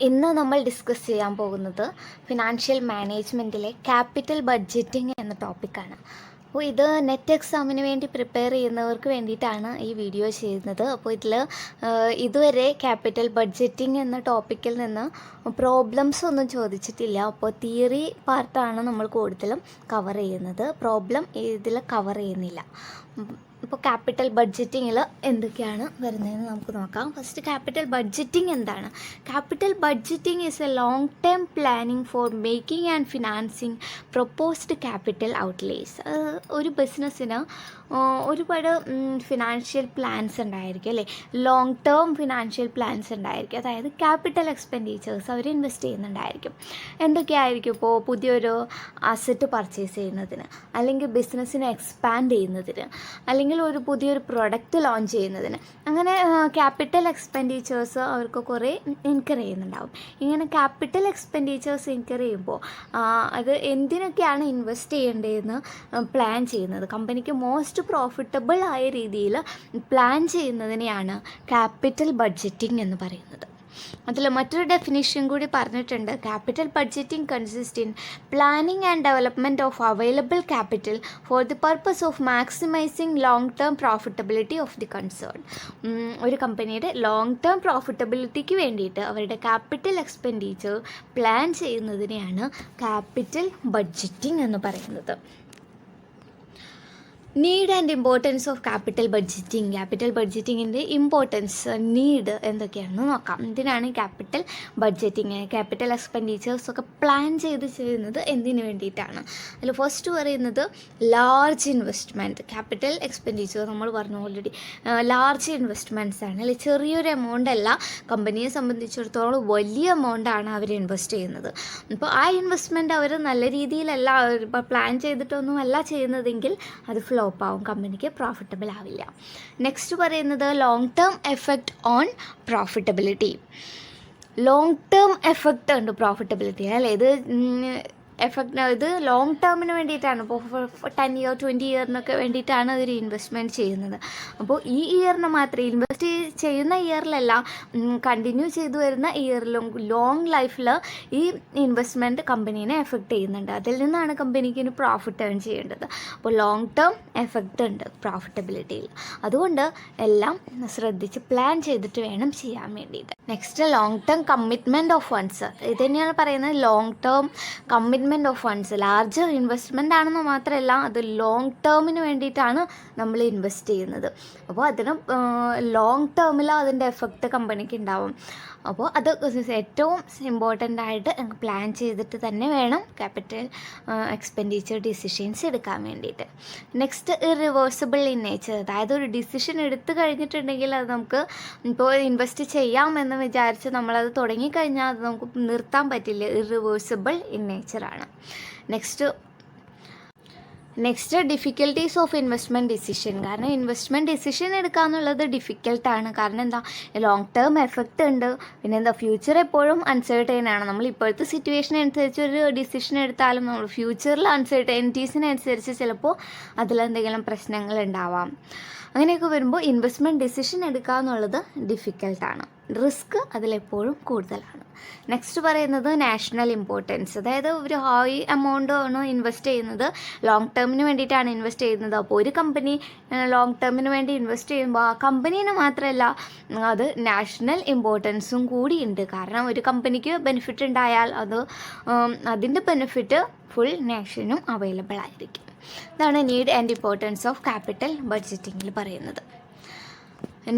ഇന്ന് നമ്മൾ ഡിസ്കസ് ചെയ്യാൻ പോകുന്നത് ഫിനാൻഷ്യൽ മാനേജ്മെൻറ്റിലെ ക്യാപിറ്റൽ ബഡ്ജറ്റിംഗ് എന്ന ടോപ്പിക്കാണ്. അപ്പോൾ ഇത് നെറ്റ് എക്സാമിന് വേണ്ടി പ്രിപ്പയർ ചെയ്യുന്നവർക്ക് വേണ്ടിയിട്ടാണ് ഈ വീഡിയോ ചെയ്യുന്നത്. അപ്പോൾ ഇതിൽ ഇതുവരെ ക്യാപിറ്റൽ ബഡ്ജറ്റിംഗ് എന്ന ടോപ്പിക്കിൽ നിന്ന് പ്രോബ്ലംസ് ഒന്നും ചോദിച്ചിട്ടില്ല. അപ്പോൾ തിയറി പാർട്ടാണ് നമ്മൾ കൂടുതലും കവർ ചെയ്യുന്നത്, പ്രോബ്ലം ഇതിൽ കവർ ചെയ്യുന്നില്ല. ഇപ്പോൾ ക്യാപിറ്റൽ ബഡ്ജറ്റിങ്ങിൽ എന്തൊക്കെയാണ് വരുന്നതെന്ന് നമുക്ക് നോക്കാം. ഫസ്റ്റ് ക്യാപിറ്റൽ ബഡ്ജറ്റിംഗ് എന്താണ്? Capital budgeting is a long term planning for making and financing proposed capital outlays. ഒരു ബിസിനസ്സിന് ഒരുപാട് ഫിനാൻഷ്യൽ പ്ലാൻസ് ഉണ്ടായിരിക്കും അല്ലേ, ലോങ് ടേം ഫിനാൻഷ്യൽ പ്ലാൻസ് ഉണ്ടായിരിക്കും. അതായത് ക്യാപിറ്റൽ എക്സ്പെൻഡിച്ചേഴ്സ് അവർ ഇൻവെസ്റ്റ് ചെയ്യുന്നുണ്ടായിരിക്കും. എന്തൊക്കെയായിരിക്കും? ഇപ്പോൾ പുതിയൊരു അസറ്റ് പർച്ചേസ് ചെയ്യുന്നതിന്, അല്ലെങ്കിൽ ബിസിനസ്സിനെ എക്സ്പാൻഡ് ചെയ്യുന്നതിന്, അല്ലെങ്കിൽ പുതിയൊരു പ്രൊഡക്റ്റ് ലോഞ്ച് ചെയ്യുന്നതിന്. അങ്ങനെ ക്യാപിറ്റൽ എക്സ്പെൻഡിച്ചേഴ്സ് അവർക്ക് കുറേ ഇൻകർ ചെയ്യുന്നുണ്ടാവും. ഇങ്ങനെ ക്യാപിറ്റൽ എക്സ്പെൻഡിച്ചേഴ്സ് ഇൻകർ ചെയ്യുമ്പോൾ അത് എന്തിനൊക്കെയാണ് ഇൻവെസ്റ്റ് ചെയ്യേണ്ടതെന്ന് പ്ലാൻ ചെയ്യുന്നത്, കമ്പനിക്ക് മോസ്റ്റ് പ്രോഫിറ്റബിൾ ആയ രീതിയിൽ പ്ലാൻ ചെയ്യുന്നതിനെയാണ് ക്യാപിറ്റൽ ബഡ്ജറ്റിംഗ് എന്ന് പറയുന്നത്. അതിൽ മറ്റൊരു ഡെഫിനിഷൻ കൂടി പറഞ്ഞിട്ടുണ്ട്. Capital budgeting consist in planning and development of available capital for the purpose of maximising long term profitability of the concern. ഒരു കമ്പനിയുടെ ലോങ് ടേം പ്രോഫിറ്റബിലിറ്റിക്ക് വേണ്ടിയിട്ട് അവരുടെ ക്യാപിറ്റൽ എക്സ്പെൻഡിച്ചർ പ്ലാൻ ചെയ്യുന്നതിനെയാണ് ക്യാപിറ്റൽ ബഡ്ജറ്റിംഗ് എന്ന് പറയുന്നത്. Need and importance of capital budgeting. Capital ബഡ്ജറ്റിങ്ങിൻ്റെ importance, need എന്തൊക്കെയാണെന്ന് നോക്കാം. ഇതിനാണ് ക്യാപിറ്റൽ ബഡ്ജറ്റിങ്. ക്യാപിറ്റൽ എക്സ്പെൻഡിച്ചേഴ്സൊക്കെ പ്ലാൻ ചെയ്യുന്നത് എന്തിനു വേണ്ടിയിട്ടാണ്? അതിൽ ഫസ്റ്റ് പറയുന്നത് ലാർജ് ഇൻവെസ്റ്റ്മെൻറ്റ്. ക്യാപിറ്റൽ എക്സ്പെൻഡിച്ചർ നമ്മൾ പറഞ്ഞു ഓൾറെഡി, ലാർജ് ഇൻവെസ്റ്റ്മെൻറ്റ്സ് ആണ്. അല്ലെങ്കിൽ ചെറിയൊരു എമൗണ്ട് അല്ല, കമ്പനിയെ സംബന്ധിച്ചിടത്തോളം വലിയ എമൗണ്ടാണ് അവർ ഇൻവെസ്റ്റ് ചെയ്യുന്നത്. അപ്പോൾ ആ ഇൻവെസ്റ്റ്മെൻറ്റ് അവർ നല്ല രീതിയിലല്ല, ഇപ്പോൾ പ്ലാൻ ചെയ്തിട്ടൊന്നുമല്ല ചെയ്യുന്നതെങ്കിൽ അത് ഫ്ലോ ആവും, കമ്പനിക്ക് പ്രോഫിറ്റബിൾ ആവില്ല. നെക്സ്റ്റ് പറയുന്നത് long term effect on profitability. Long term effect ഉണ്ട് പ്രോഫിറ്റബിലിറ്റി അല്ലേ. ഇത് ലോങ് ടേമിന് വേണ്ടിയിട്ടാണ്. ഇപ്പോൾ 10 ഇയർ 20 ഇയറിനൊക്കെ വേണ്ടിയിട്ടാണ് അതൊരു ഇൻവെസ്റ്റ്മെൻറ്റ് ചെയ്യുന്നത്. അപ്പോൾ ഈ ഇയറിന് മാത്രമേ ഇൻവെസ്റ്റ് ചെയ്യുന്ന ഇയറിലല്ല, കണ്ടിന്യൂ ചെയ്തു വരുന്ന ഇയറിലും ലോങ് ലൈഫിൽ ഈ ഇൻവെസ്റ്റ്മെൻറ്റ് കമ്പനീനെ എഫക്റ്റ് ചെയ്യുന്നുണ്ട്. അതിൽ നിന്നാണ് കമ്പനിക്ക് ഇനി പ്രോഫിറ്റ് ഏൺ ചെയ്യേണ്ടത്. അപ്പോൾ ലോങ് ടേം എഫക്റ്റ് ഉണ്ട് പ്രോഫിറ്റബിലിറ്റിയിൽ. അതുകൊണ്ട് എല്ലാം ശ്രദ്ധിച്ച് പ്ലാൻ ചെയ്തിട്ട് വേണം ചെയ്യാൻ വേണ്ടിയിട്ട്. Next long term commitment of funds. ഇത് തന്നെയാണ് പറയുന്നത്, long term commitment of funds. Large investment ആണെന്ന് മാത്രമല്ല, അത് ലോങ് ടേമിന് വേണ്ടിയിട്ടാണ് നമ്മൾ ഇൻവെസ്റ്റ് ചെയ്യുന്നത്. അപ്പോൾ അതിന് ലോങ് ടേമിൽ അതിൻ്റെ എഫക്റ്റ് കമ്പനിക്ക് ഉണ്ടാവും. അപ്പോൾ അത് ഏറ്റവും ഇമ്പോർട്ടൻ്റ് ആയിട്ട് പ്ലാൻ ചെയ്തിട്ട് തന്നെ വേണം ക്യാപിറ്റൽ എക്സ്പെൻഡിച്ചർ ഡിസിഷൻസ് എടുക്കാൻ വേണ്ടിയിട്ട്. Next irreversible in nature. അതായത് ഒരു ഡിസിഷൻ എടുത്തു കഴിഞ്ഞിട്ടുണ്ടെങ്കിൽ അത് നമുക്ക് ഇപ്പോൾ ഇൻവെസ്റ്റ് ചെയ്യാമെന്ന് വിചാരിച്ച് നമ്മളത് തുടങ്ങിക്കഴിഞ്ഞാൽ അത് നമുക്ക് നിർത്താൻ പറ്റില്ല. ഇറിവേഴ്സിബിൾ ഇൻ നേച്ചറാണ്. Next difficulties of investment decision. കാരണം ഇൻവെസ്റ്റ്മെൻറ്റ് ഡിസിഷൻ എടുക്കുക എന്നുള്ളത് ഡിഫിക്കൽട്ടാണ്. കാരണം എന്താ, ലോങ് ടേം എഫക്റ്റ് ഉണ്ട്. പിന്നെ എന്താ, ഫ്യൂച്ചർ എപ്പോഴും അൺസർട്ടൈൻ ആണ്. നമ്മൾ ഇപ്പോഴത്തെ സിറ്റുവേഷൻ അനുസരിച്ച് ഒരു ഡിസിഷൻ എടുത്താലും നമ്മൾ ഫ്യൂച്ചറിൽ അൺസർട്ടൈനിറ്റീസിനനുസരിച്ച് ചിലപ്പോൾ അതിലെന്തെങ്കിലും പ്രശ്നങ്ങൾ ഉണ്ടാവാം. അങ്ങനെയൊക്കെ വരുമ്പോൾ ഇൻവെസ്റ്റ്മെൻറ്റ് ഡിസിഷൻ എടുക്കുക എന്നുള്ളത് ഡിഫിക്കൽട്ടാണ്. റിസ്ക് അതിലെപ്പോഴും കൂടുതലാണ്. നെക്സ്റ്റ് പറയുന്നത് നാഷണൽ ഇമ്പോർട്ടൻസ്. അതായത് ഒരു ഹൈ എമൗണ്ട് ആണ് ഇൻവെസ്റ്റ് ചെയ്യുന്നത്, ലോങ് ടേമിന് വേണ്ടിയിട്ടാണ് ഇൻവെസ്റ്റ് ചെയ്യുന്നത്. അപ്പോൾ ഒരു കമ്പനി ലോങ് ടേമിന് വേണ്ടി ഇൻവെസ്റ്റ് ചെയ്യുമ്പോൾ ആ കമ്പനീന് മാത്രമല്ല, അത് നാഷണൽ ഇമ്പോർട്ടൻസും കൂടിയുണ്ട്. കാരണം ഒരു കമ്പനിക്ക് ബെനിഫിറ്റ് ഉണ്ടായാൽ അതിൻ്റെ ബെനിഫിറ്റ് ഫുൾ നാഷനും അവൈലബിൾ ആയിരിക്കും. ഇതാണ് need and importance of capital ബഡ്ജറ്റിങ്ങിൽ പറയുന്നത്.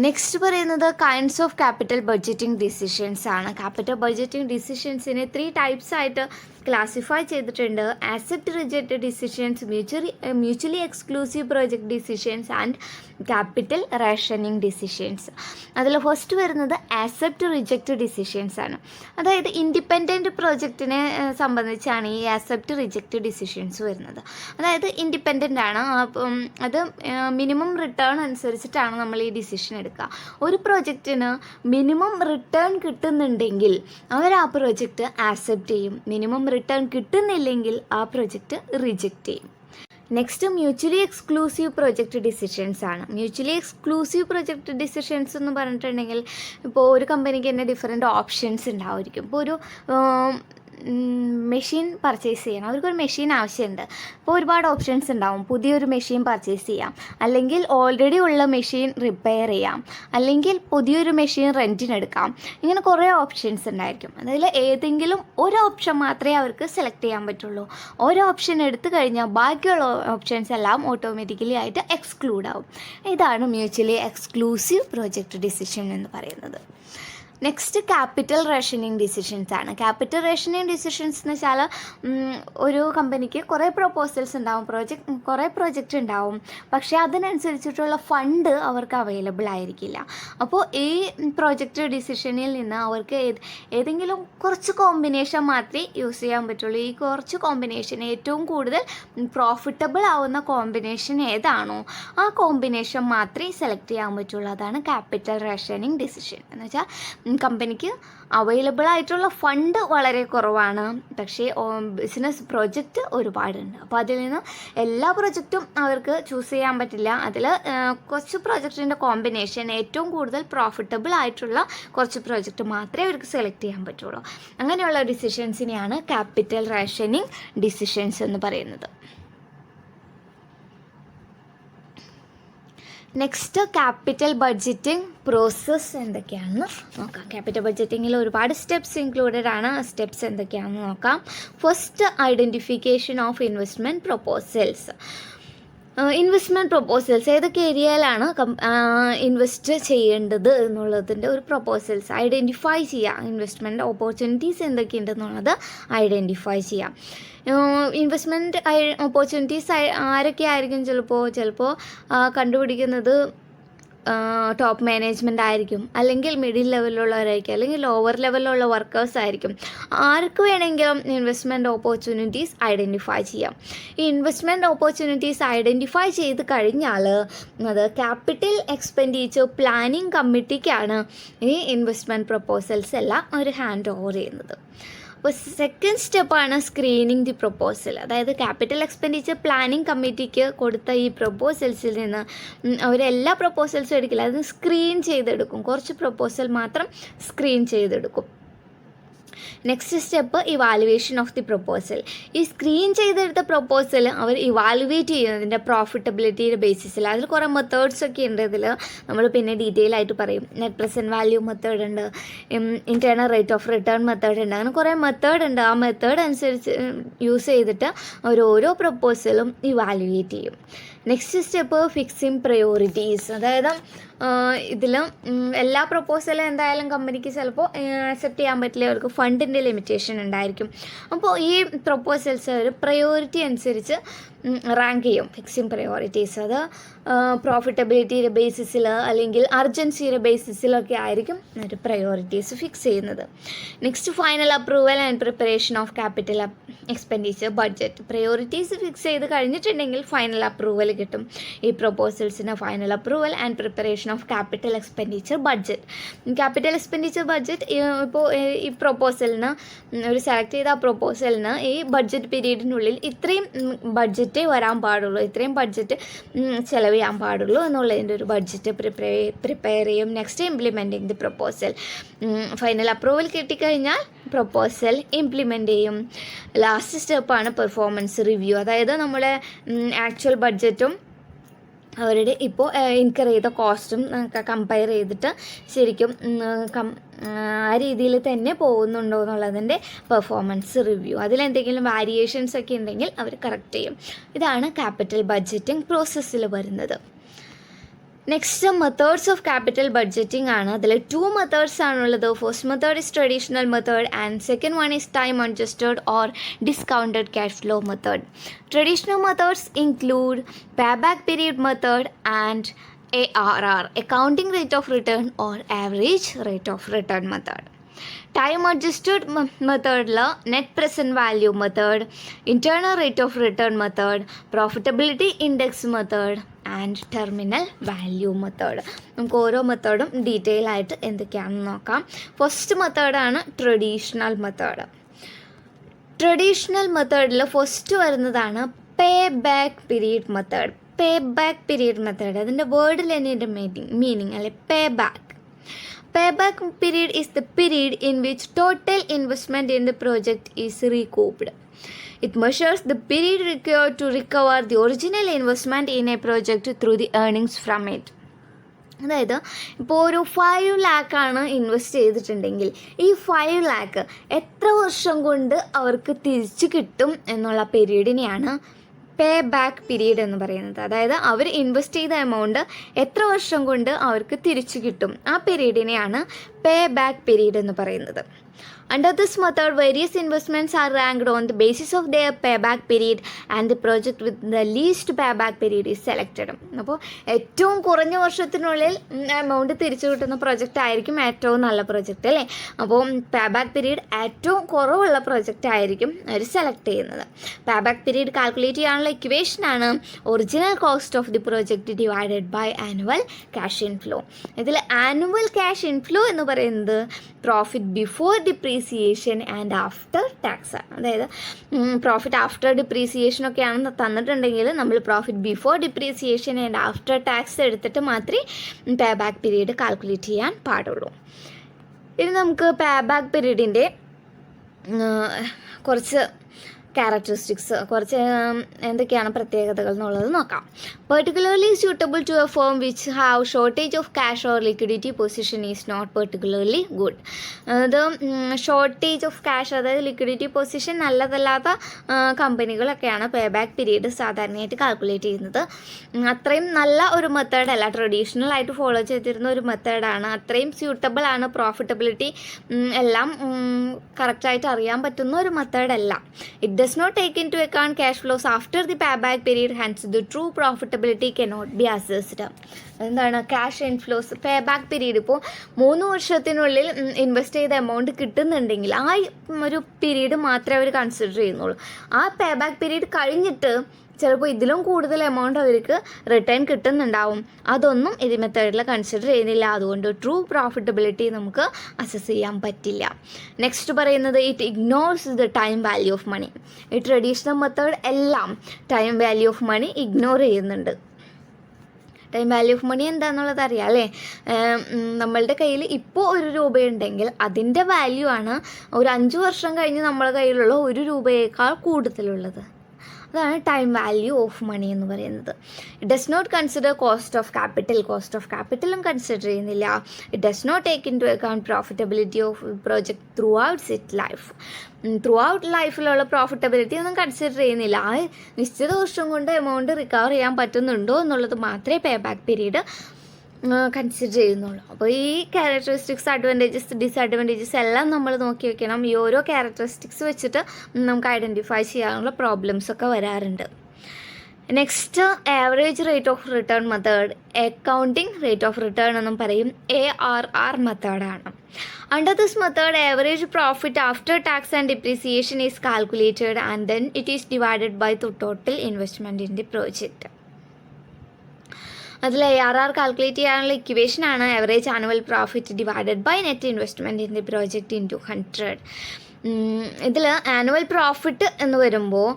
നെക്സ്റ്റ് പറയുന്നത് kinds of capital budgeting decisions ആണ്. ക്യാപിറ്റൽ ബഡ്ജറ്റിംഗ് ഡിസിഷൻസിനെ 3 ടൈപ്സ് ആയിട്ട് ക്ലാസിഫൈ ചെയ്തിട്ടുണ്ട്. Accept reject decisions, mutually exclusive project decisions and capital rationing decisions. അതിൽ ഫസ്റ്റ് വരുന്നത് ആക്സെപ്റ്റ് റിജക്റ്റ് ഡിസിഷൻസ് ആണ്. അതായത് ഇൻഡിപെൻഡൻറ്റ് പ്രോജക്റ്റിനെ സംബന്ധിച്ചാണ് ഈ ആക്സെപ്റ്റ് റിജക്റ്റ് ഡിസിഷൻസ് വരുന്നത്. അതായത് ഇൻഡിപെൻഡൻ്റ് ആണ്, അത് മിനിമം റിട്ടേൺ അനുസരിച്ചിട്ടാണ് നമ്മൾ ഈ ഡിസിഷൻ എടുക്കുക. ഒരു പ്രോജക്റ്റിന് മിനിമം റിട്ടേൺ കിട്ടുന്നുണ്ടെങ്കിൽ അവർ ആ പ്രോജക്റ്റ് ആക്സെപ്റ്റ് ചെയ്യും. മിനിമം റിട്ടേൺ കിട്ടുന്നില്ലെങ്കിൽ ആ പ്രോജക്റ്റ് റിജക്റ്റ് ചെയ്യും. Next mutually exclusive project decisions ആണ്. മ്യൂച്വലി എക്സ്ക്ലൂസീവ് പ്രൊജക്റ്റ് ഡിസിഷൻസ് എന്ന് പറഞ്ഞിട്ടുണ്ടെങ്കിൽ ഇപ്പോൾ ഒരു കമ്പനിക്ക് തന്നെ ഡിഫറെൻറ്റ് ഓപ്ഷൻസ് ഉണ്ടാവുമായിരിക്കും. ഇപ്പോൾ ഒരു മെഷീൻ പർച്ചേസ് ചെയ്യണം, അവർക്കൊരു മെഷീൻ ആവശ്യമുണ്ട്. അപ്പോൾ ഒരുപാട് ഓപ്ഷൻസ് ഉണ്ടാവും. പുതിയൊരു മെഷീൻ പർച്ചേസ് ചെയ്യാം, അല്ലെങ്കിൽ ഓൾറെഡി ഉള്ള മെഷീൻ റിപ്പയർ ചെയ്യാം, അല്ലെങ്കിൽ പുതിയൊരു മെഷീൻ റെൻറ്റിനെടുക്കാം. ഇങ്ങനെ കുറേ ഓപ്ഷൻസ് ഉണ്ടായിരിക്കും. അതിൽ ഏതെങ്കിലും ഒരു ഓപ്ഷൻ മാത്രമേ അവർക്ക് സെലക്ട് ചെയ്യാൻ പറ്റുള്ളൂ. ഓരോ ഓപ്ഷൻ എടുത്തു കഴിഞ്ഞാൽ ബാക്കിയുള്ള ഓപ്ഷൻസ് എല്ലാം ഓട്ടോമാറ്റിക്കലി ആയിട്ട് എക്സ്ക്ലൂഡ് ആവും. ഇതാണ് മ്യൂച്വലി എക്സ്ക്ലൂസീവ് പ്രോജക്റ്റ് ഡിസിഷൻ എന്ന് പറയുന്നത്. നെക്സ്റ്റ് ക്യാപിറ്റൽ റേഷനിങ് ഡിസിഷൻസ് ആണ്. ക്യാപിറ്റൽ റേഷനിങ് ഡിസിഷൻസ് എന്ന് വെച്ചാൽ ഒരു കമ്പനിക്ക് കുറേ പ്രൊപ്പോസൽസ് ഉണ്ടാവും, കുറേ പ്രോജക്റ്റ് ഉണ്ടാവും, പക്ഷേ അതിനനുസരിച്ചിട്ടുള്ള ഫണ്ട് അവർക്ക് അവൈലബിൾ ആയിരിക്കില്ല. അപ്പോൾ ഈ പ്രോജക്റ്റ് ഡിസിഷനിൽ നിന്ന് അവർക്ക് ഏതെങ്കിലും കുറച്ച് കോമ്പിനേഷൻ മാത്രമേ യൂസ് ചെയ്യാൻ പറ്റുള്ളൂ. ഈ കുറച്ച് കോമ്പിനേഷൻ ഏറ്റവും കൂടുതൽ പ്രോഫിറ്റബിൾ ആവുന്ന കോമ്പിനേഷൻ ഏതാണോ ആ കോമ്പിനേഷൻ മാത്രമേ സെലക്ട് ചെയ്യാൻ പറ്റുള്ളൂ. അതാണ് ക്യാപിറ്റൽ റേഷനിങ് ഡിസിഷൻ എന്ന് വെച്ചാൽ കമ്പനിക്ക് അവൈലബിൾ ആയിട്ടുള്ള ഫണ്ട് വളരെ കുറവാണ്, പക്ഷേ ബിസിനസ് പ്രൊജക്റ്റ് ഒരുപാടുണ്ട്. അപ്പോൾ അതിൽ നിന്ന് എല്ലാ പ്രൊജക്റ്റും അവർക്ക് ചൂസ് ചെയ്യാൻ പറ്റില്ല. അതിൽ കുറച്ച് പ്രൊജക്റ്റിൻ്റെ കോമ്പിനേഷൻ ഏറ്റവും കൂടുതൽ പ്രോഫിറ്റബിൾ ആയിട്ടുള്ള കുറച്ച് പ്രൊജക്റ്റ് മാത്രമേ അവർക്ക് സെലക്ട് ചെയ്യാൻ പറ്റുള്ളൂ. അങ്ങനെയുള്ള ഡിസിഷൻസിനെയാണ് ക്യാപിറ്റൽ റേഷനിങ് ഡിസിഷൻസ് എന്ന് പറയുന്നത്. നെക്സ്റ്റ് ക്യാപിറ്റൽ ബഡ്ജറ്റിംഗ് പ്രോസസ്സ് എന്തൊക്കെയാണെന്ന് നോക്കാം. ക്യാപിറ്റൽ ബഡ്ജറ്റിങ്ങിൽ ഒരുപാട് സ്റ്റെപ്സ് ഇൻക്ലൂഡഡ് ആണ്. സ്റ്റെപ്സ് എന്തൊക്കെയാണെന്ന് നോക്കാം. First, identification of investment proposals. Investment proposals ഏതൊക്കെ ഏരിയയിലാണ് ഇൻവെസ്റ്റ് ചെയ്യേണ്ടത് എന്നുള്ളതിൻ്റെ ഒരു പ്രൊപ്പോസൽസ് ഐഡൻറ്റിഫൈ ചെയ്യാം. ഇൻവെസ്റ്റ്മെൻറ്റ് ഓപ്പർച്യൂണിറ്റീസ് എന്തൊക്കെയുണ്ടെന്നുള്ളത് ഐഡൻറ്റിഫൈ ചെയ്യാം. ഇൻവെസ്റ്റ്മെൻറ്റ് ഓപ്പർച്യൂണിറ്റീസ് ആരൊക്കെ ആയിരിക്കും? ചിലപ്പോൾ കണ്ടുപിടിക്കുന്നത് ടോപ്പ് മാനേജ്മെൻ്റ് ആയിരിക്കും, അല്ലെങ്കിൽ മിഡിൽ ലെവലിലുള്ളവരായിരിക്കും, അല്ലെങ്കിൽ ലോവർ ലെവലിലുള്ള വർക്കേഴ്സ് ആയിരിക്കും. ആർക്ക് വേണമെങ്കിലും ഇൻവെസ്റ്റ്മെൻറ്റ് ഓപ്പർച്യൂണിറ്റീസ് ഐഡൻറ്റിഫൈ ചെയ്യാം. ഈ ഇൻവെസ്റ്റ്മെൻറ്റ് ഓപ്പർച്യൂണിറ്റീസ് ഐഡൻറ്റിഫൈ ചെയ്ത് കഴിഞ്ഞാൽ അത് ക്യാപിറ്റൽ എക്സ്പെൻഡിച്ചർ പ്ലാനിങ് കമ്മിറ്റിക്കാണ് ഈ ഇൻവെസ്റ്റ്മെൻറ്റ് പ്രൊപ്പോസൽസ് എല്ലാം അവർ ഹാൻഡ് ഓവർ ചെയ്യുന്നത്. അപ്പോൾ സെക്കൻഡ് സ്റ്റെപ്പാണ് സ്ക്രീനിങ് ദി പ്രൊപ്പോസൽ. അതായത് ക്യാപിറ്റൽ എക്സ്പെൻഡിച്ചർ പ്ലാനിങ് കമ്മിറ്റിക്ക് കൊടുത്ത ഈ പ്രൊപ്പോസൽസിൽ നിന്ന് അവരെല്ലാ പ്രൊപ്പോസൽസും എടുക്കില്ല, അത് സ്ക്രീൻ ചെയ്തെടുക്കും. കുറച്ച് പ്രൊപ്പോസൽ മാത്രം സ്ക്രീൻ ചെയ്തെടുക്കും. Next step evaluation of the proposal. ഈ സ്ക്രീൻ ചെയ്തെടുത്ത പ്രൊപ്പോസൽ അവർ ഇവാലുവേറ്റ് ചെയ്യുന്നതിൻ്റെ പ്രോഫിറ്റബിലിറ്റിയുടെ ബേസിസിൽ. അതിൽ കുറേ മെത്തേഡ്സ് ഒക്കെ ഉണ്ട്. ഇതിൽ നമ്മൾ പിന്നെ ഡീറ്റെയിൽ ആയിട്ട് പറയും. നെറ്റ് പ്രസൻറ്റ് വാല്യൂ മെത്തേഡ് ഉണ്ട്, internal rate of return method ഉണ്ട്, അങ്ങനെ കുറേ മെത്തേഡ് ഉണ്ട്. ആ മെത്തേഡ് അനുസരിച്ച് യൂസ് ചെയ്തിട്ട് അവർ ഓരോ പ്രൊപ്പോസലും ഇവാലുവേറ്റ് ചെയ്യും. Next step fixing priorities. അതായത് ഇതിൽ എല്ലാ പ്രൊപ്പോസലും എന്തായാലും കമ്പനിക്ക് ചിലപ്പോൾ അക്സെപ്റ്റ് ചെയ്യാൻ പറ്റില്ല, അവർക്ക് ഫണ്ടിൻ്റെ ലിമിറ്റേഷൻ ഉണ്ടായിരിക്കും. അപ്പോൾ ഈ പ്രൊപ്പോസൽസ് ഒരു പ്രയോറിറ്റി അനുസരിച്ച് റാങ്ക് ചെയ്യും. ഫിക്സിങ് പ്രയോറിറ്റീസ് അത് പ്രോഫിറ്റബിലിറ്റിയുടെ ബേസിസിൽ അല്ലെങ്കിൽ അർജൻസിയുടെ ബേസിസിലൊക്കെ ആയിരിക്കും ഒരു പ്രയോറിറ്റീസ് ഫിക്സ് ചെയ്യുന്നത്. Next final approval and preparation of capital expenditure budget. Priorities fix ചെയ്ത് കഴിഞ്ഞിട്ടുണ്ടെങ്കിൽ ഫൈനൽ അപ്രൂവൽ കിട്ടും. ഈ പ്രൊപ്പോസൽസിന് final approval and preparation of capital expenditure budget. Capital expenditure budget ഇപ്പോൾ ഈ പ്രൊപ്പോസലിന് ഒരു സെലക്ട് ചെയ്ത ആ പ്രൊപ്പോസലിന് ഈ ബഡ്ജറ്റ് പീരീഡിനുള്ളിൽ ഇത്രയും ബഡ്ജറ്റ് വരാൻ പാടുള്ളൂ, ഇത്രയും ബഡ്ജറ്റ് ചിലവ് ചെയ്യാൻ പാടുള്ളൂ എന്നുള്ളതിൻ്റെ ഒരു ബഡ്ജറ്റ് പ്രിപ്പയർ ചെയ്യും. Next implementing the proposal. Final approval കിട്ടിക്കഴിഞ്ഞാൽ പ്രൊപ്പോസൽ ഇംപ്ലിമെൻ്റ് ചെയ്യും. ലാസ്റ്റ് സ്റ്റെപ്പാണ് പെർഫോമൻസ് റിവ്യൂ. അതായത് നമ്മുടെ ആക്ച്വൽ ബഡ്ജറ്റും അവരുടെ ഇപ്പോൾ ഇൻകർ ചെയ്ത കോസ്റ്റും കമ്പയർ ചെയ്തിട്ട് ശരിക്കും ആ രീതിയിൽ തന്നെ പോകുന്നുണ്ടോ എന്നുള്ളതിൻ്റെ പെർഫോമൻസ് റിവ്യൂ. അതിലെന്തെങ്കിലും വേരിയേഷൻസ് ഒക്കെ ഉണ്ടെങ്കിൽ അവർ കറക്റ്റ് ചെയ്യും. ഇതാണ് ക്യാപിറ്റൽ ബഡ്ജറ്റിംഗ് പ്രോസസ്സിൽ വരുന്നത്. Next methods of capital budgeting ആണ്. അതിൽ 2 മെത്തേഡ്സ് ആണുള്ളത്. First method is traditional method and second one is time adjusted or discounted cash flow method. Traditional methods include payback period method and ARR, accounting rate of return or average rate of return method. Time adjusted method la net present value method, internal rate of return method, profitability index method and terminal value method. നമുക്ക് ഓരോ മെത്തേഡും detail ആയിട്ട് എന്തൊക്കെയാണെന്ന് നോക്കാം. First മെത്തേഡാണ് traditional method. Traditional മെത്തേഡിൽ first വരുന്നതാണ് പേ back period method. പേ back period method അതിൻ്റെ വേർഡിൽ തന്നെ എൻ്റെ മീനിങ് അല്ലെ pay back. Payback period is the period in which total investment in the project is recouped. It measures the period required to recover the original investment in a project through the earnings from it. അതായത് ഇപ്പോൾ ഒരു 5 ലാക്കാണ് invest ചെയ്തിട്ടുണ്ടെങ്കിൽ ഈ 5 ലാക്ക് എത്ര വർഷം കൊണ്ട് അവർക്ക് തിരിച്ചു കിട്ടും എന്നുള്ള പീരീഡിനെയാണ് പേ ബാക്ക് പീരീഡ് എന്ന് പറയുന്നത്. അതായത് അവർ ഇൻവെസ്റ്റ് ചെയ്ത എമൗണ്ട് എത്ര വർഷം കൊണ്ട് അവർക്ക് തിരിച്ചു കിട്ടും ആ പീരീഡിനെയാണ് പേ ബാക്ക് പീരീഡ് എന്ന് പറയുന്നത്. Under this method, various investments are ranked on the basis of their payback period and the project with the least payback period is selected. അപ്പോൾ ഏറ്റവും കുറഞ്ഞ വർഷത്തിനുള്ളിൽ എമൗണ്ട് തിരിച്ചു കിട്ടുന്ന പ്രൊജക്റ്റ് ആയിരിക്കും ഏറ്റവും നല്ല പ്രൊജക്റ്റ് അല്ലേ. അപ്പോൾ പേബാക്ക് പീരീഡ് ഏറ്റവും കുറവുള്ള പ്രൊജക്റ്റ് ആയിരിക്കും അവർ സെലക്ട് ചെയ്യുന്നത്. പേബാക്ക് പീരീഡ് കാൽക്കുലേറ്റ് ചെയ്യാനുള്ള ഇക്വേഷനാണ് original cost of the project divided by annual cash inflow. ഇതിൽ ആനുവൽ ക്യാഷ് ഇൻഫ്ലോ എന്ന് പറയുന്നത് profit before depreciation and after tax ആണ്. അതായത് പ്രോഫിറ്റ് ആഫ്റ്റർ ഡിപ്രീസിയേഷൻ ഒക്കെയാണെന്ന് തന്നിട്ടുണ്ടെങ്കിൽ നമ്മൾ profit before depreciation and after tax എടുത്തിട്ട് മാത്രമേ പേ ബാക്ക് പീരീഡ് കാൽക്കുലേറ്റ് ചെയ്യാൻ പാടുള്ളൂ. ഇനി നമുക്ക് പേ ബാക്ക് പീരീഡിൻ്റെ കുറച്ച് ക്യാരക്ടറിസ്റ്റിക്സ്, കുറച്ച് എന്തൊക്കെയാണ് പ്രത്യേകതകൾ എന്നുള്ളത് നോക്കാം. Particularly suitable to a firm which have shortage of cash or liquidity position is not particularly good. അത് ഷോർട്ടേജ് ഓഫ് ക്യാഷ്, അതായത് ലിക്വിഡിറ്റി പൊസിഷൻ നല്ലതല്ലാത്ത കമ്പനികളൊക്കെയാണ് പേ ബാക്ക് പീരീഡ് സാധാരണയായിട്ട് കാൽക്കുലേറ്റ് ചെയ്യുന്നത്. അത്രയും നല്ല ഒരു മെത്തേഡല്ല, ട്രഡീഷണൽ ആയിട്ട് ഫോളോ ചെയ്തിരുന്ന ഒരു മെത്തേഡാണ്. അത്രയും സ്യൂട്ടബിൾ ആണ്, പ്രോഫിറ്റബിലിറ്റി എല്ലാം കറക്റ്റായിട്ട് അറിയാൻ പറ്റുന്ന ഒരു മെത്തേഡല്ല. It does not take into account cash flows after the payback period, hence the true profitability cannot be assessed. എന്താണ് ക്യാഷ് ഇൻഫ്ലോസ്? പേ ബാക്ക് പീരീഡ് ഇപ്പോൾ 3 വർഷത്തിനുള്ളിൽ ഇൻവെസ്റ്റ് ചെയ്ത എമൗണ്ട് കിട്ടുന്നുണ്ടെങ്കിൽ ആ ഒരു പീരീഡ് മാത്രമേ അവർ കൺസിഡർ ചെയ്യുന്നുള്ളൂ. ആ പേ ബാക്ക് പീരീഡ് കഴിഞ്ഞിട്ട് ചിലപ്പോൾ ഇതിലും കൂടുതൽ എമൗണ്ട് അവർക്ക് റിട്ടേൺ കിട്ടുന്നുണ്ടാവും. അതൊന്നും ഇത് മെത്തേഡിൽ കൺസിഡർ ചെയ്യുന്നില്ല. അതുകൊണ്ട് ട്രൂ പ്രോഫിറ്റബിലിറ്റി നമുക്ക് അസസ് ചെയ്യാൻ പറ്റില്ല. നെക്സ്റ്റ് പറയുന്നത് it ignores the time value of money. ഈ ട്രഡീഷണൽ മെത്തേഡ് എല്ലാം time value of money ignore ചെയ്യുന്നുണ്ട്. ടൈം വാല്യൂ ഓഫ് മണി എന്താണെന്നുള്ളത് അറിയാം അല്ലേ. നമ്മളുടെ കയ്യിൽ ഇപ്പോൾ 1 രൂപയുണ്ടെങ്കിൽ അതിൻ്റെ വാല്യൂ ആണ് ഒരു 5 വർഷം കഴിഞ്ഞ് നമ്മുടെ കയ്യിലുള്ള 1 രൂപയേക്കാൾ കൂടുതലുള്ളത്. അതാണ് ടൈം വാല്യൂ ഓഫ് മണി എന്ന് പറയുന്നത്. It does not consider cost of ക്യാപിറ്റലും കൺസിഡർ ചെയ്യുന്നില്ല. It does not take in to account profitability of project throughout ലൈഫിലുള്ള പ്രോഫിറ്റബിലിറ്റി ഒന്നും കൺസിഡർ ചെയ്യുന്നില്ല. ആ നിശ്ചിത വർഷം കൊണ്ട് എമൗണ്ട് റിക്കവർ ചെയ്യാൻ പറ്റുന്നുണ്ടോ എന്നുള്ളത് മാത്രമേ പേ ബാക്ക് പീരീഡ് കൺസിഡർ ചെയ്യുന്നുള്ളൂ. അപ്പോൾ ഈ ക്യാരക്ടറിസ്റ്റിക്സ്, അഡ്വാൻറ്റേജസ്, ഡിസഡ്വാൻറ്റേജസ് എല്ലാം നമ്മൾ നോക്കി വെക്കണം. ഈ ഓരോ ക്യാരക്ടറിസ്റ്റിക്സ് വെച്ചിട്ട് നമുക്ക് ഐഡൻറ്റിഫൈ ചെയ്യാനുള്ള പ്രോബ്ലംസൊക്കെ വരാറുണ്ട്. Next average rate of return method, accounting rate of return എന്നും പറയും. ARR മെത്തേഡാണ്. Under this method, average profit after tax and depreciation is calculated and then it is divided by the total investment in the project. അതിൽ ARR calculate ചെയ്യാനുള്ള ഇക്വേഷനാണ് average annual profit divided by net investment in the project into 100. ഇതിൽ annual profit എന്ന് വരുമ്പോൾ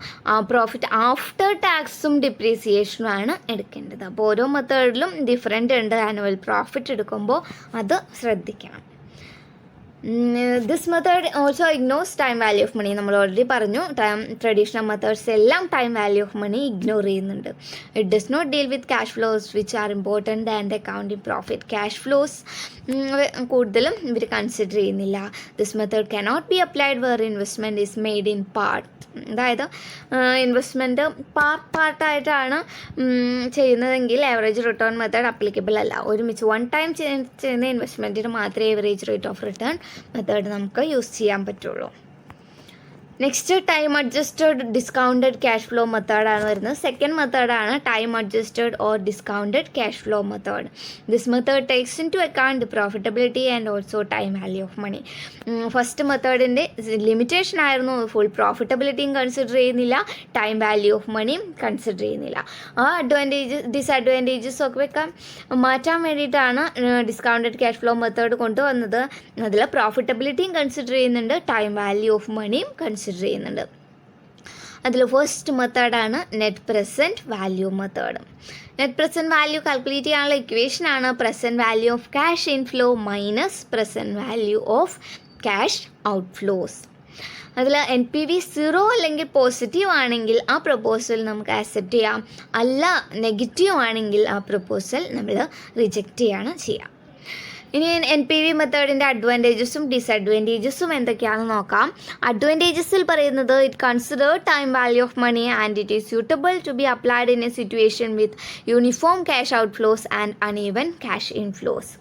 profit after ടാക്സും ഡിപ്രീസിയേഷനുമാണ് എടുക്കേണ്ടത്. അപ്പോൾ ഓരോ മെത്തേഡിലും ഡിഫറെൻ്റ് ഉണ്ട്. ആനുവൽ പ്രോഫിറ്റ് എടുക്കുമ്പോൾ അത് ശ്രദ്ധിക്കണം. This method also ignores time value of money. നമ്മൾ ഓൾറെഡി പറഞ്ഞു, ട്രഡീഷണൽ മെത്തേഡ്സ് എല്ലാം time value of money ignore ചെയ്യുന്നുണ്ട്. It does not deal with cash flows which are important and accounting profit. Cash flows കൂടുതലും ഇവർ consider ചെയ്യുന്നില്ല. This method cannot be applied where investment is made in part. അതായത് investment പാർട്ടായിട്ടാണ് ചെയ്യുന്നതെങ്കിൽ average return method applicable അല്ല. ഒരുമിച്ച് 1 time ചെയ്യുന്ന ഇൻവെസ്റ്റ്മെൻറ്റിന് മാത്രമേ average rate of return method നമുക്ക് യൂസ് ചെയ്യാൻ പറ്റുള്ളൂ. Next time adjusted discounted cash flow മെത്തേഡാണ് വരുന്നത്. സെക്കൻഡ് മെത്തേഡാണ് time adjusted or discounted cash flow method. This method takes in to account the profitability and also time value of money. First മെത്തേഡിൻ്റെ limitation ആയിരുന്നു, full പ്രോഫിറ്റബിലിറ്റിയും consider ചെയ്യുന്നില്ല, time value of മണിയും consider ചെയ്യുന്നില്ല. ആ ഡിസഡ്വാൻറ്റേജസ് ഒക്കെ മാറ്റാൻ വേണ്ടിയിട്ടാണ് ഡിസ്കൗണ്ടഡ് ക്യാഷ് ഫ്ലോ മെത്തേഡ് കൊണ്ടുവന്നത്. അതിൽ പ്രോഫിറ്റബിലിറ്റിയും കൺസിഡർ ചെയ്യുന്നുണ്ട്, ടൈം വാല്യൂ ഓഫ് മണിയും കൺസിഡർ ചെയ്യുന്നുണ്ട്. അതിൽ ഫസ്റ്റ് മെത്തേഡാണ് net present value method. Net present value calculate ചെയ്യാനുള്ള ഇക്വേഷനാണ് present value of cash inflow minus present value of cash outflows. അതിൽ NPV 0 അല്ലെങ്കിൽ പോസിറ്റീവ് ആണെങ്കിൽ ആ പ്രൊപ്പോസൽ നമുക്ക് ആക്സെപ്റ്റ് ചെയ്യാം, അല്ല നെഗറ്റീവ് ആണെങ്കിൽ ആ പ്രൊപ്പോസൽ നമ്മൾ റിജക്റ്റ് ചെയ്യാണ് ചെയ്യാം. ഇനി NPV മെത്തേഡിൻ്റെ അഡ്വാൻറ്റേജസും ഡിസഡ്വാൻറ്റേജസും എന്തൊക്കെയാണെന്ന് നോക്കാം. അഡ്വാൻറ്റേജസിൽ പറയുന്നത് it consider time value of money and it is suitable to be applied in a situation with uniform cash outflows and uneven cash inflows.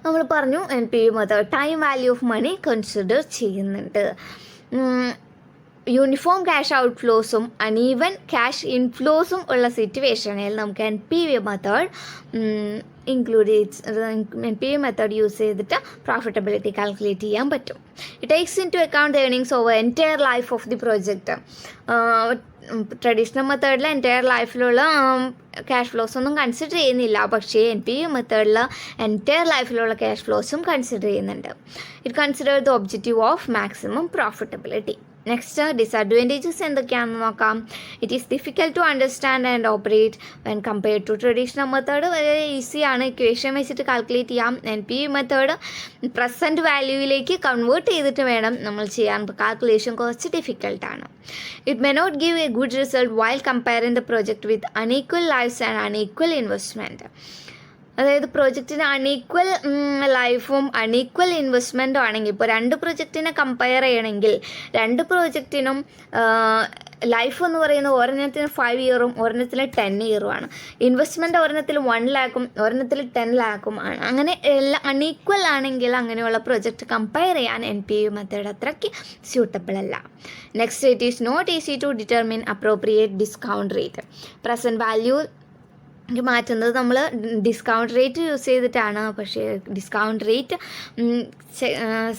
നമ്മൾ പറഞ്ഞു NPV method time value of money consider ചെയ്യുന്നുണ്ട്. Uniform cash ഔട്ട്ഫ്ലോസും uneven cash ഇൻഫ്ലോസും ഉള്ള സിറ്റുവേഷനിൽ നമുക്ക് NPV method NPV method use ചെയ്തിട്ട് profitability calculate ചെയ്യാൻ പറ്റും. It takes in to account earnings over entire life of the project. Traditional മെത്തേഡിൽ എൻറ്റയർ ലൈഫിലുള്ള ക്യാഷ് ഫ്ലോസ് ഒന്നും കൺസിഡർ ചെയ്യുന്നില്ല, പക്ഷേ NPV മെത്തേഡിൽ എൻറ്റയർ ലൈഫിലുള്ള ക്യാഷ് ഫ്ലോസും കൺസിഡർ ചെയ്യുന്നുണ്ട്. It consider the objective of maximum profitability. Next disadvantages എന്തൊക്കെയാണെന്ന് നോക്കാം. It is difficult to understand and operate when compared to traditional method. വളരെ ഈസിയാണ്, ഇക്വേഷൻ വെച്ചിട്ട് കാൽക്കുലേറ്റ് ചെയ്യാം. NPV മെത്തേഡ് പ്രസൻറ്റ് വാല്യൂവിലേക്ക് കൺവേർട്ട് ചെയ്തിട്ട് വേണം നമ്മൾ ചെയ്യാൻ. കാൽക്കുലേഷൻ കുറച്ച് ഡിഫിക്കൽട്ടാണ്. It may not give a good result while comparing the project with unequal lifes and unequal investment. അതായത് പ്രോജക്റ്റിന് അൺഈക്വൽ ലൈഫും അൺഈക്വൽ ഇൻവെസ്റ്റ്മെൻറ്റും ആണെങ്കിൽ, ഇപ്പോൾ രണ്ട് പ്രൊജക്റ്റിനെ കമ്പയർ ചെയ്യണമെങ്കിൽ രണ്ട് പ്രോജക്റ്റിനും ലൈഫ് എന്ന് പറയുന്നത് ഒരെണ്ണത്തിന് 5 ഇയറും ഒരെണ്ണത്തിന് 10 ഇയറുമാണ്. ഇൻവെസ്റ്റ്മെൻറ്റ് ഒരെണ്ണത്തിൽ 1 ലാഖും ഒരെണ്ണത്തിൽ 10 ലാഖും ആണ്. അങ്ങനെ എല്ലാം അൺഈക്വൽ ആണെങ്കിൽ അങ്ങനെയുള്ള പ്രൊജക്റ്റ് കമ്പയർ ചെയ്യാൻ NPV മെത്തേഡ് അത്രയ്ക്ക് സ്യൂട്ടബിൾ അല്ല. Next, it is not easy to determine appropriate discount rate. Present value മാറ്റുന്നത് നമ്മൾ ഡിസ്കൗണ്ട് റേറ്റ് യൂസ് ചെയ്തിട്ടാണ്, പക്ഷേ ഡിസ്കൗണ്ട് റേറ്റ്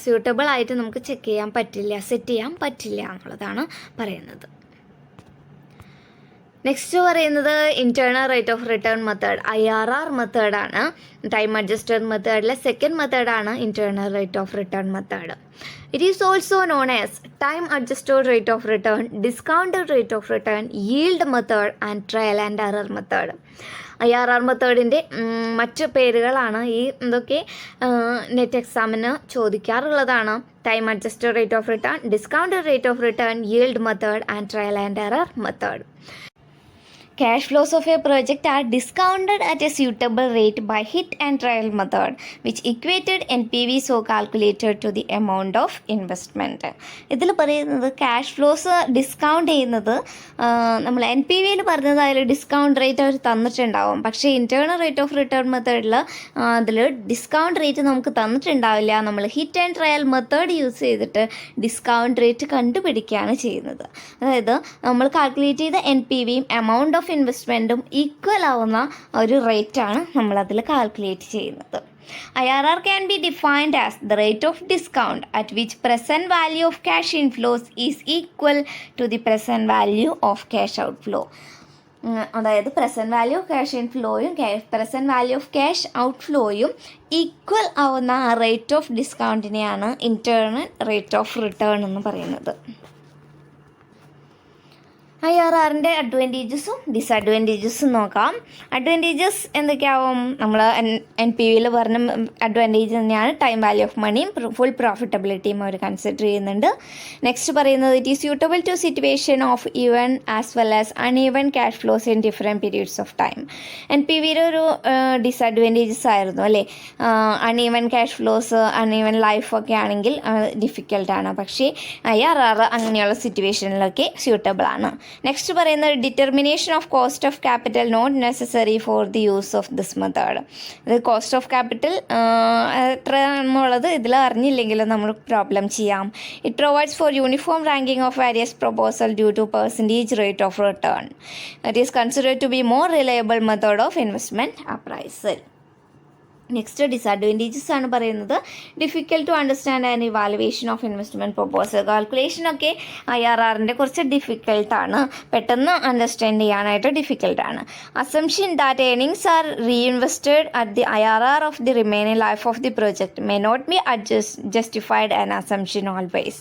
സ്യൂട്ടബിൾ ആയിട്ട് നമുക്ക് ചെക്ക് ചെയ്യാൻ പറ്റില്ല, സെറ്റ് ചെയ്യാൻ പറ്റില്ല എന്നുള്ളതാണ് പറയുന്നത്. നെക്സ്റ്റ് പറയുന്നത് internal rate of return method, IRR മെത്തേഡാണ്. ടൈം അഡ്ജസ്റ്റഡ് മെത്തേഡിലെ സെക്കൻഡ് മെത്തേഡാണ് internal rate of return method. It is also known as time adjusted rate of return, discounted rate of return, yield method and trial and error method. IRR മെത്തേഡിൻ്റെ മറ്റ് പേരുകളാണ് ഈ ഇതൊക്കെ NET എക്സാമിന് ചോദിക്കാറുള്ളതാണ്. Time adjusted rate of return, discounted rate of return, yield method and trial and error method. Cash flows of a project are discounted at a suitable rate by hit and trial method, which equated NPV so calculated to the amount of investment. ഇതിൽ പറയുന്നത് cash flows discount ചെയ്യുന്നത് നമ്മൾ NPVയിൽ പറഞ്ഞത് അതിൽ discount rate അവർ തന്നിട്ടുണ്ടാവും, പക്ഷേ internal rate of return മെത്തേഡിൽ അതിൽ discount rate നമുക്ക് തന്നിട്ടുണ്ടാവില്ല. നമ്മൾ hit and trial method use ചെയ്തിട്ട് ഡിസ്കൗണ്ട് റേറ്റ് കണ്ടുപിടിക്കുകയാണ് ചെയ്യുന്നത്. അതായത് നമ്മൾ കാൽക്കുലേറ്റ് ചെയ്ത NPVയും എമൗണ്ട് ഓഫ് ഇൻവെസ്റ്റ്മെൻറ്റും ഈക്വൽ ആവുന്ന ഒരു റേറ്റാണ് നമ്മളതിൽ കാൽക്കുലേറ്റ് ചെയ്യുന്നത്. IRR can be defined as the rate of discount at which present value of cash inflows is equal to the present value of cash outflow. അതായത് പ്രസൻറ്റ് വാല്യൂ ഓഫ് ക്യാഷ് ഇൻഫ്ലോയും present value of cash ഔട്ട്ഫ്ലോയും equal ആവുന്ന rate of ഡിസ്കൗണ്ടിനെയാണ് internal rate of return എന്ന് പറയുന്നത്. IRRൻ്റെ അഡ്വാൻറ്റേജസും ഡിസഡ്വാൻറ്റേജസും നോക്കാം. അഡ്വാൻറ്റേജസ് എന്തൊക്കെയാവും? നമ്മൾ NPVയിൽ പറഞ്ഞ അഡ്വാൻറ്റേജ് തന്നെയാണ്. ടൈം വാല്യൂ ഓഫ് മണിയും ഫുൾ പ്രോഫിറ്റബിലിറ്റിയും അവർ കൺസിഡർ ചെയ്യുന്നുണ്ട്. നെക്സ്റ്റ് പറയുന്നത് it is suitable to situation of even as well as uneven cash flows in different periods of time. NPVയുടെ ഒരു ഡിസഡ്വാൻറ്റേജസ് ആയിരുന്നു അല്ലേ, അൺഈവൻ ക്യാഷ് ഫ്ലോസ്, അൺഈവൻ ലൈഫൊക്കെ ആണെങ്കിൽ ഡിഫിക്കൽട്ടാണ്. പക്ഷേ IRR അങ്ങനെയുള്ള സിറ്റുവേഷനിലൊക്കെ സ്യൂട്ടബിൾ ആണ്. നെക്സ്റ്റ് പറയുന്നത് determination of cost of capital not necessary for the use of this method. ഇത് കോസ്റ്റ് ഓഫ് ക്യാപിറ്റൽ എത്ര എന്നുള്ളത് ഇതിൽ അറിഞ്ഞില്ലെങ്കിലും നമ്മൾ പ്രോബ്ലം ചെയ്യാം. It provides for uniform ranking of various proposal due to percentage rate of return. It is considered to be more reliable method of investment appraisal. Next disadvantages ആണ് പറയുന്നത്. Difficult to understand and evaluation of investment proposal. കാൽക്കുലേഷനൊക്കെ IRRൻ്റെ കുറച്ച് ഡിഫിക്കൽട്ടാണ്, പെട്ടെന്ന് understand ചെയ്യാനായിട്ട് ഡിഫിക്കൽട്ടാണ്. Assumption that earnings are reinvested at the IRR of the remaining life of the project may not be justified an assumption always.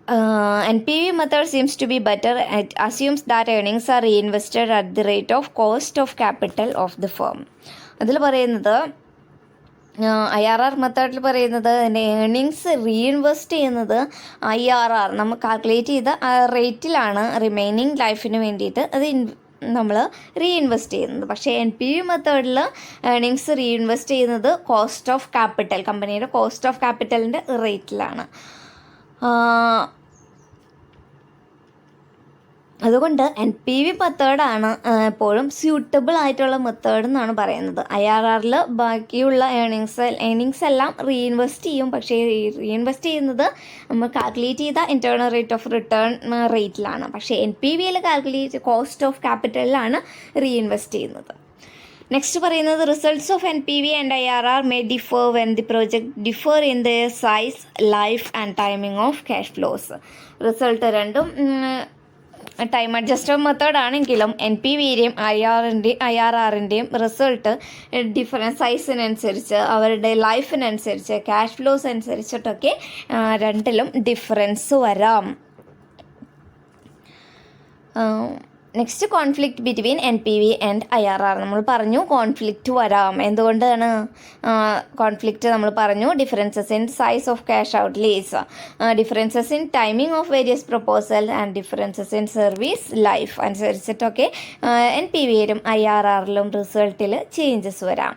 NPV method seems to be better. It assumes that earnings are reinvested at the rate of cost of capital of the firm. അതിൽ പറയുന്നത് IRR മെത്തേഡിൽ പറയുന്നത് earnings reinvest ചെയ്യുന്നത് IRR നമ്മൾ calculate ചെയ്ത റേറ്റിലാണ് remaining ലൈഫിന് വേണ്ടിയിട്ട് അത് നമ്മൾ റീഇൻവെസ്റ്റ് ചെയ്യുന്നത്. പക്ഷേ NPV മെത്തേഡിൽ ഏണിങ്സ് റീഇൻവെസ്റ്റ് ചെയ്യുന്നത് കോസ്റ്റ് ഓഫ് ക്യാപിറ്റൽ, കമ്പനിയുടെ കോസ്റ്റ് ഓഫ് ക്യാപിറ്റലിൻ്റെ റേറ്റിലാണ്. അതുകൊണ്ട് NPV മെത്തേഡാണ് എപ്പോഴും സ്യൂട്ടബിൾ ആയിട്ടുള്ള മെത്തേഡ് എന്നാണ് പറയുന്നത്. IRRൽ ബാക്കിയുള്ള ഏണിങ്സ് എല്ലാം റീഇൻവെസ്റ്റ് ചെയ്യും. പക്ഷേ റീഇൻവെസ്റ്റ് ചെയ്യുന്നത് നമ്മൾ കാൽക്കുലേറ്റ് ചെയ്ത ഇൻറ്റേർണൽ റേറ്റ് ഓഫ് റിട്ടേൺ റേറ്റിലാണ്. പക്ഷേ NPVയിൽ കാൽക്കുലേറ്റ് കോസ്റ്റ് ഓഫ് ക്യാപിറ്റലിലാണ് റീഇൻവെസ്റ്റ് ചെയ്യുന്നത്. നെക്സ്റ്റ് പറയുന്നത് results of NPV and IRR may differ when the project differ in the size, life and timing of cash flows. Result രണ്ടും time adjusted method ആണെങ്കിലും NPVയുടെയും IRRൻ്റെയും result different സൈസിനനുസരിച്ച്, അവരുടെ ലൈഫിനനുസരിച്ച്, cash flows അനുസരിച്ചിട്ടൊക്കെ രണ്ടിലും difference വരാം. Next conflict between NPV and IRR. നമ്മൾ പറഞ്ഞു conflict വരാം. എന്തുകൊണ്ടാണ് കോൺഫ്ലിക്റ്റ്? നമ്മൾ പറഞ്ഞു differences in size of cash outlays, differences in timing of various proposal and differences in service life അനുസരിച്ചിട്ടൊക്കെ NPVയിലും IRRലും റിസൾട്ടിൽ ചേഞ്ചസ് വരാം.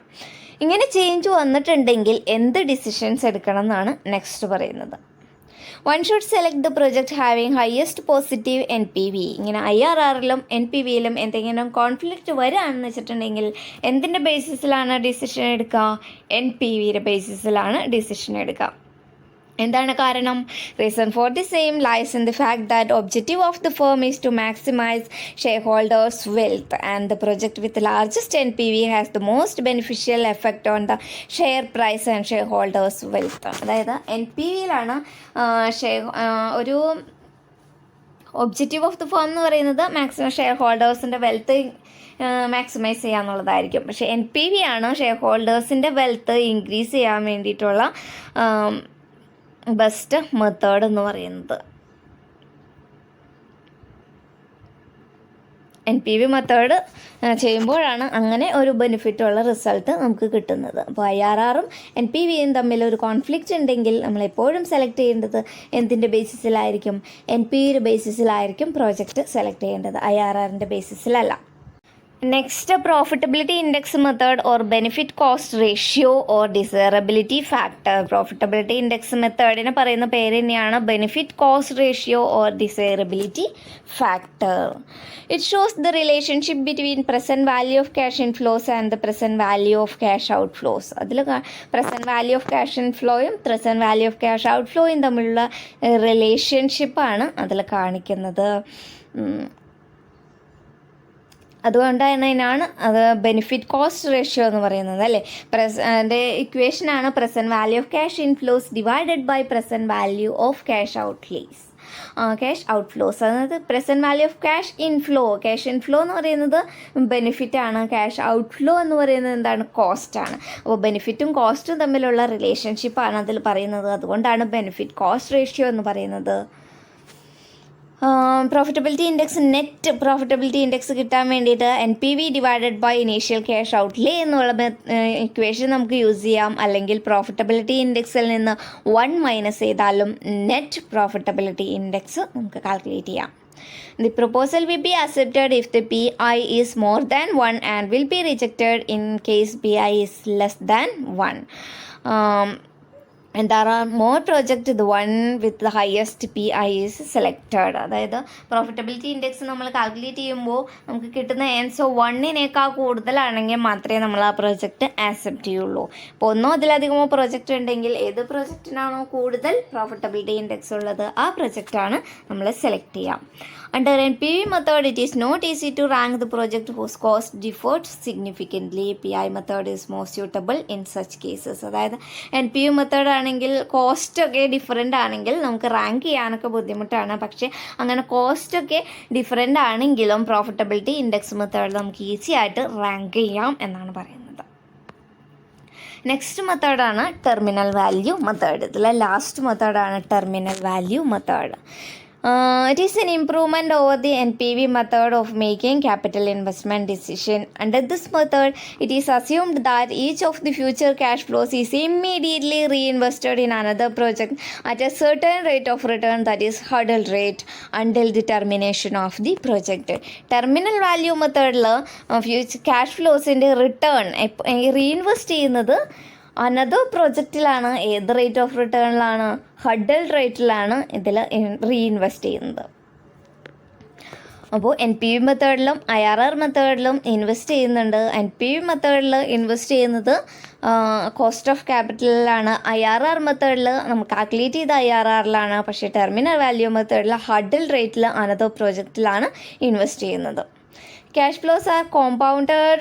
ഇങ്ങനെ ചേഞ്ച് വന്നിട്ടുണ്ടെങ്കിൽ എന്ത് ഡിസിഷൻസ് എടുക്കണം എന്നാണ് നെക്സ്റ്റ് പറയുന്നത്. One should select the project having highest positive NPV. ഇങ്ങനെ IRRലും NPVയിലും എന്തെങ്കിലും കോൺഫ്ലിക്റ്റ് വരികയാണെന്ന് വെച്ചിട്ടുണ്ടെങ്കിൽ എന്തിൻ്റെ ബേസിസിലാണ് ഡിസിഷൻ എടുക്കുക? NPVയുടെ ബേസിസിലാണ് ഡിസിഷൻ എടുക്കുക. എന്താണ് കാരണം? Reason for the same lies in the fact that objective of the firm is to maximise shareholders wealth and the project with largest NPV has the most beneficial effect on the share price and shareholders wealth. അതായത് NPVയിലാണ് ഒരു objective of the firm എന്ന് പറയുന്നത് maximum share ഹോൾഡേഴ്സിൻ്റെ wealth maximise ചെയ്യാന്നുള്ളതായിരിക്കും. പക്ഷേ NPV ആണ് share ഹോൾഡേഴ്സിൻ്റെ വെൽത്ത് ഇൻക്രീസ് ചെയ്യാൻ വേണ്ടിയിട്ടുള്ള ബെസ്റ്റ് മെത്തേഡ് എന്ന് പറയുന്നത്. NPV മെത്തേഡ് ചെയ്യുമ്പോഴാണ് അങ്ങനെ ഒരു ബെനിഫിറ്റുള്ള റിസൾട്ട് നമുക്ക് കിട്ടുന്നത്. അപ്പോൾ IRRും NPVയും തമ്മിൽ ഒരു കോൺഫ്ലിക്റ്റ് ഉണ്ടെങ്കിൽ നമ്മളെപ്പോഴും സെലക്ട് ചെയ്യേണ്ടത് എന്തിൻ്റെ ബേസിസിലായിരിക്കും? NPVയുടെ ബേസിസിലായിരിക്കും പ്രോജക്റ്റ് സെലക്ട് ചെയ്യേണ്ടത്, IRRൻ്റെ ബേസിസിലല്ല. Next profitability index method or benefit cost ratio or desirability factor. Profitability index മെത്തേഡിന് പറയുന്ന പേര് തന്നെയാണ് benefit cost ratio or desirability factor. It shows the relationship between present value of cash inflows and the present value of cash outflows. അതിൽ present value of cash ഇൻഫ്ലോയും present value of cash ഔട്ട് ഫ്ലോയും തമ്മിലുള്ള റിലേഷൻഷിപ്പാണ് അതിൽ കാണിക്കുന്നത്. അതുകൊണ്ടാണ് അത് ബെനിഫിറ്റ് കോസ്റ്റ് റേഷ്യോ എന്ന് പറയുന്നത്, അല്ലേ? അതിൻ്റെ ഇക്വേഷനാണ് present value of cash inflows divided by present value of cash outlays, cash outflows. അതായത് present value of cash inflow എന്ന് പറയുന്നത് ബെനിഫിറ്റാണ്, ക്യാഷ് ഔട്ട്ഫ്ലോ എന്ന് പറയുന്നത് എന്താണ്? കോസ്റ്റാണ്. അപ്പോൾ ബെനിഫിറ്റും കോസ്റ്റും തമ്മിലുള്ള റിലേഷൻഷിപ്പാണ് അതിൽ പറയുന്നത്. അതുകൊണ്ടാണ് ബെനിഫിറ്റ് കോസ്റ്റ് റേഷ്യോ എന്ന് പറയുന്നത്. Profitability index, net profitability index കിട്ടാൻ വേണ്ടിയിട്ട് NPV divided by initial cash outlay എന്നുള്ള ഇക്വേഷൻ നമുക്ക് യൂസ് ചെയ്യാം. അല്ലെങ്കിൽ പ്രോഫിറ്റബിലിറ്റി ഇൻഡെക്സിൽ നിന്ന് 1 മൈനസ് ചെയ്താലും നെറ്റ് പ്രോഫിറ്റബിലിറ്റി ഇൻഡെക്സ് നമുക്ക് കാൽക്കുലേറ്റ് ചെയ്യാം. The proposal will be accepted if the PI is more than 1 and will be rejected in case PI is less than 1. And there are more projects, the one with the highest PI is selected. അതായത് profitability index നമ്മൾ calculate ചെയ്യുമ്പോൾ നമുക്ക് കിട്ടുന്ന answer 1നേക്കാൾ കൂടുതലാണെങ്കിൽ മാത്രമേ നമ്മൾ ആ project accept ചെയ്യുള്ളൂ. അപ്പോൾ ഒന്നോ അതിലധികമോ പ്രോജക്റ്റ് ഉണ്ടെങ്കിൽ ഏത് പ്രോജക്റ്റിനാണോ കൂടുതൽ പ്രോഫിറ്റബിലിറ്റി ഇൻഡെക്സ് ഉള്ളത് ആ പ്രോജക്റ്റാണ് നമ്മൾ സെലക്ട് ചെയ്യാം. Under NPV method, it is not easy to rank the project whose cost differed significantly. PI method is more suitable in such cases. അതായത് NPV മെത്തേഡ് ആണെങ്കിൽ കോസ്റ്റ് ഒക്കെ ഡിഫറെൻ്റ് ആണെങ്കിൽ നമുക്ക് റാങ്ക് ചെയ്യാനൊക്കെ ബുദ്ധിമുട്ടാണ്. പക്ഷേ അങ്ങനെ കോസ്റ്റ് ഒക്കെ ഡിഫറെൻ്റ് ആണെങ്കിലും പ്രോഫിറ്റബിലിറ്റി ഇൻഡെക്സ് മെത്തേഡ് നമുക്ക് ഈസി ആയിട്ട് റാങ്ക് ചെയ്യാം എന്നാണ് പറയുന്നത്. നെക്സ്റ്റ് മെത്തേഡാണ് ടെർമിനൽ വാല്യൂ മെത്തേഡ്. ഇതിലെ ലാസ്റ്റ് മെത്തേഡാണ് terminal value method. It is an improvement over the NPV method of making capital investment decision. Under this method, it is assumed that each of the future cash flows is immediately reinvested in another project at a certain rate of return, that is hurdle rate, until the termination of the project. Terminal value method future cash flows in the return reinvest ചെയ്യുന്നത് another പ്രൊജക്റ്റിലാണ്. ഏത് rate of റിട്ടേണിലാണ്? ഹഡൽ റേറ്റിലാണ് ഇതിൽ reinvest ചെയ്യുന്നത്. അപ്പോൾ NPV മെത്തേഡിലും IRR മെത്തേഡിലും invest ചെയ്യുന്നുണ്ട്. NPV മെത്തേഡിൽ invest ചെയ്യുന്നത് cost of ക്യാപിറ്റലിലാണ്. IRR മെത്തേഡിൽ നമ്മൾ കാൽക്കുലേറ്റ് ചെയ്ത IRRലാണ്. പക്ഷേ ടെർമിനൽ വാല്യൂ മെത്തേഡിൽ ഹഡൽ റേറ്റിൽ അനദർ പ്രൊജക്റ്റിലാണ് ഇൻവെസ്റ്റ് ചെയ്യുന്നത്. Cash flows are compounded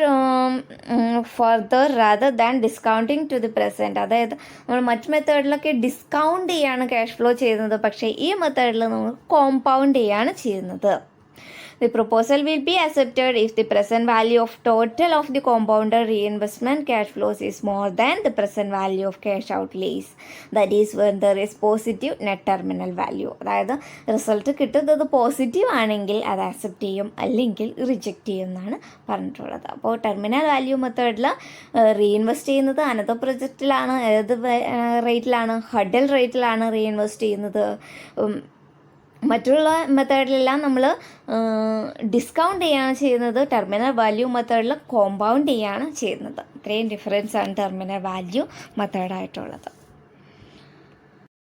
further rather than discounting to the present. അതായത് നമ്മൾ മറ്റ് മെത്തേഡിലൊക്കെ ഡിസ്കൗണ്ട് ചെയ്യാണ് ക്യാഷ് ഫ്ലോ ചെയ്യുന്നത്. പക്ഷേ ഈ മെത്തേഡിൽ നമ്മൾ കോമ്പൗണ്ട് ചെയ്യാണ് ചെയ്യുന്നത്. The proposal will be accepted if the present value of total of the compounded reinvestment cash flows is more than the present value of cash outlays. That is when there is positive net terminal value. അതായത് result കിട്ടുന്നത് positive ആണെങ്കിൽ അത് accept ചെയ്യും, അല്ലെങ്കിൽ reject ചെയ്യും എന്നാണ് പറഞ്ഞിട്ടുള്ളത്. അപ്പോൾ ടെർമിനൽ വാല്യൂ മെത്തേഡിൽ റീഇൻവെസ്റ്റ് ചെയ്യുന്നത് അനദർ പ്രൊജക്റ്റിലാണ്. ഏത് റേറ്റിലാണ്? ഹഡൽ റേറ്റിലാണ് റീഇൻവെസ്റ്റ് ചെയ്യുന്നത്. മറ്റുള്ള മെത്തേഡിലെല്ലാം നമ്മൾ ഡിസ്കൗണ്ട് ചെയ്യുകയാണ് ചെയ്യുന്നത്. ടെർമിനൽ വാല്യൂ മെത്തേഡിൽ കോമ്പൗണ്ട് ചെയ്യുകയാണ് ചെയ്യുന്നത്. ഇത്രയും ഡിഫറൻസാണ് ടെർമിനൽ വാല്യൂ മെത്തേഡായിട്ടുള്ളത്.